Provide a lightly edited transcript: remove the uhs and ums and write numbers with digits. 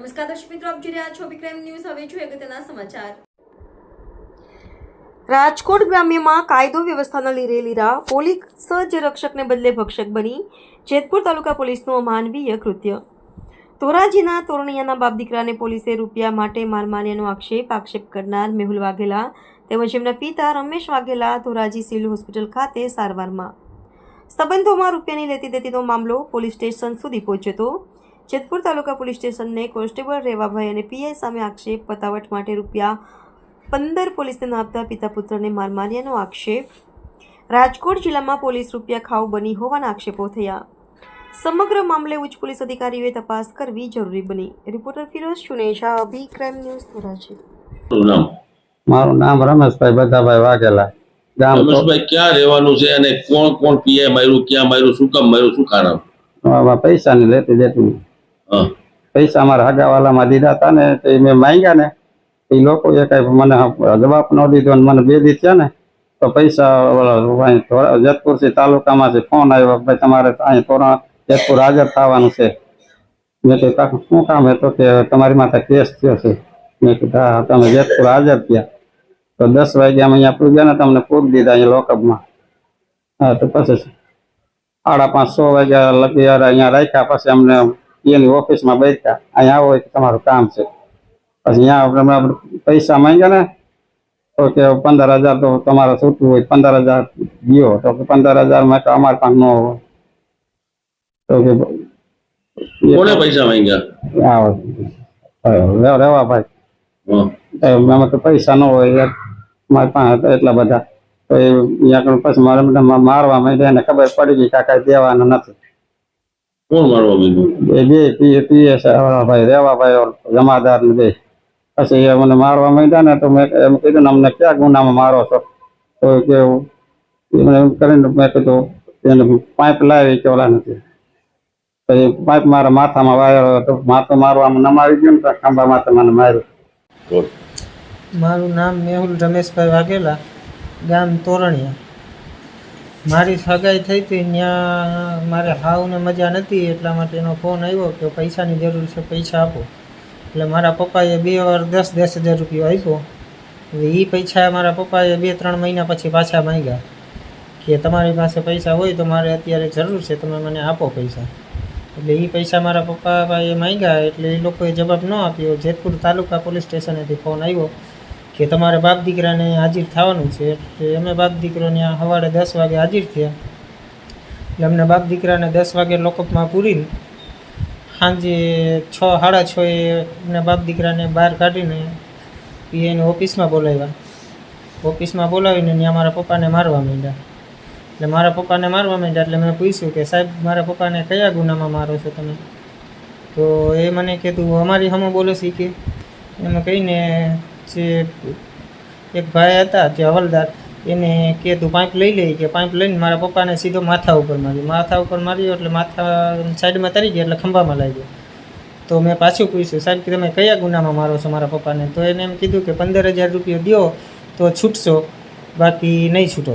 નમસ્કાર દર્શક મિત્રો, આપ જોઈ રહ્યા છો વિક્રમ ન્યૂઝ। હવે જોઈએ અગત્યના સમાચાર। રાજકોટ ગ્રામ્યમાં કાયદો વ્યવસ્થાના લીરે લીરા પોલીસ રક્ષકને બદલે ભક્ષક બની જેતપુર તાલુકા પોલીસનું અમાનવીય કૃત્ય। ધોરાજીના તોરણિયાના બાપ દીકરાને પોલીસે રૂપિયા માટે માર માર્યાનો આક્ષેપ કરનાર મેહુલ વાઘેલા તેમજ એમના પિતા રમેશ વાઘેલા ધોરાજી સિવિલ હોસ્પિટલ ખાતે સારવારમાં। સંબંધોમાં રૂપિયાની લેતી દેતીનો મામલો પોલીસ સ્ટેશન સુધી પહોંચ્યો હતો। જેતપુર તાલુકા પોલીસ સ્ટેશનને કોન્સ્ટેબલ રેવાભાઈ અને પીઆઈ સામે આક્ષેપ પતાવટ માટે રૂપિયા 15 પોલીસને ન આપતા પિતા પુત્રને માર માર્યાનો આક્ષેપ। રાજકોટ જિલ્લામાં પોલીસ રૂપિયા ખાવ બની હોવાના આક્ષેપો થયા। સમગ્ર મામલે ઉચ્ચ પોલીસ અધિકારીઓએ તપાસ કરવી જરૂરી બની। રિપોર્ટર ફિરોઝ ચુનેજા, અભી ક્રાઇમ ન્યૂઝ, ધોરાજી। મારું નામ રમેશભાઈ બધાભાઈ વાઘેલા। ગામ રમેશભાઈ ક્યાં રહેવાનું છે અને કોણ કોણ પીએ માર્યું, ક્યાં માર્યું, શું કામ માર્યું, શું કારણ? પૈસાની લેતી દેતી પૈસા અમારા હગાવાલામાં દીધા હતા ને તે મેં માંગ્યા ને એ લોકોએ કઈ મને જવાબ ન દીધો અને મને 2 દી થયા ને તો પૈસા જેતપુર તાલુકામાંથી ફોન આવ્યો, ભાઈ તમારે અહીં જેતપુર હાજર થવાનું છે। મેં કીધું શું કામ? તો કે તમારી માથે કેસ થયો છે। મેં કીધું હા, તમે જેતપુર હાજર થયા તો 10 વાગ્યા અહીંયા પૂગ્યા ને તમને પૂરી દીધા અહીંયા લોકઅપમાં। હા, તો પછી 5:30 6 વાગ્યા લગી અહીંયા રાખ્યા। પછી અમને એની ઓફિસમાં બેઠા, અહીંયા આવો કે તમારું કામ છે। પછી અહીંયા પૈસા માંગ્યા ને તો કે 15,000 તો તમારે છૂટવું હોય, 15,000 ગયો તો કે 15,000 માં તો અમારે પાસે ન હોય તો કે કોને પૈસા માંગ્યા? રેવા ભાઈ એમાં તો પૈસા ન હોય મારી પાસે એટલા બધા તો અહીંયા પછી મારે મારવા માંડ્યા એને ખબર પડી ગઈ કાકા દેવાના નથી। કોણ મારવા માંડ્યું? બે પીએસ ભાઈ રેવાભાઈ જમાદાર ને 2 પછી મને મારવા માંડ્યા ને તો મેં એમ કીધું ને અમને ક્યાં ગુનામાં મારો છો? તો કે એમ કરીને મેં કીધું એને પાઇપ લાવી કે ઓલા નથી પછી પાઇપ મારા માથામાં વાયરો તો માથું મારવામાં નમાવી ગયું ને ખંભા માથે મને માર્યું। મારું નામ મેહુલ રમેશભાઈ વાઘેલા, ગામ તોરણિયા। મારી સગાઈ થઈ હતી ત્યાં મારે હાવને મજા નથી એટલા માટે એનો ફોન આવ્યો કે પૈસાની જરૂર છે, પૈસા આપો। એટલે મારા પપ્પાએ 2 વાર 10,000 રૂપિયા આપ્યો। હવે એ પૈસા મારા પપ્પાએ 2-3 મહિના પછી પાછા માંગ્યા કે તમારી પાસે પૈસા હોય તો મારે અત્યારે જરૂર છે, તમે મને આપો પૈસા। એટલે એ પૈસા મારા પપ્પાએ માંગ્યા એટલે એ લોકોએ જવાબ ન આપ્યો। જેતપુર તાલુકા પોલીસ સ્ટેશનેથી ફોન આવ્યો કે તમારે બાપ દીકરાને હાજર થવાનું છે। એટલે અમે બાપ દીકરો ત્યાં સવારે 10 વાગે હાજર થયા। એટલે અમને બાપ દીકરાને 10 વાગે લોકઅપમાં પૂરીને સાંજે 6 સાડા 6 એમને બાપ દીકરાને બહાર કાઢીને પીઆઈની ઓફિસમાં બોલાવ્યા। ઓફિસમાં બોલાવીને ત્યાં મારા પપ્પાને મારવા માંડ્યા। એટલે મારા પપ્પાને મારવા માંડ્યા એટલે મેં પૂછ્યું કે સાહેબ મારા પપ્પાને કયા ગુનામાં મારો છો તમે? તો એ મને કીધું અમારી સામે બોલે છે કે એમાં કહીને જે એક ભાઈ હતા જે હવલદાર એને કીધું પાઇપ લઈ લે કે પાઇપ લઈને મારા પપ્પાને સીધો માથા ઉપર માર્યો એટલે માથા સાઈડમાં તરી ગયા એટલે ખંભામાં લાગ્યો। તો મેં પાછું પૂછ્યું સાહેબ કે તમે કયા ગુનામાં મારો છો મારા પપ્પાને? તો એને એમ કીધું કે 15,000 રૂપિયા દો તો છૂટશો, બાકી નહીં છૂટો તમે।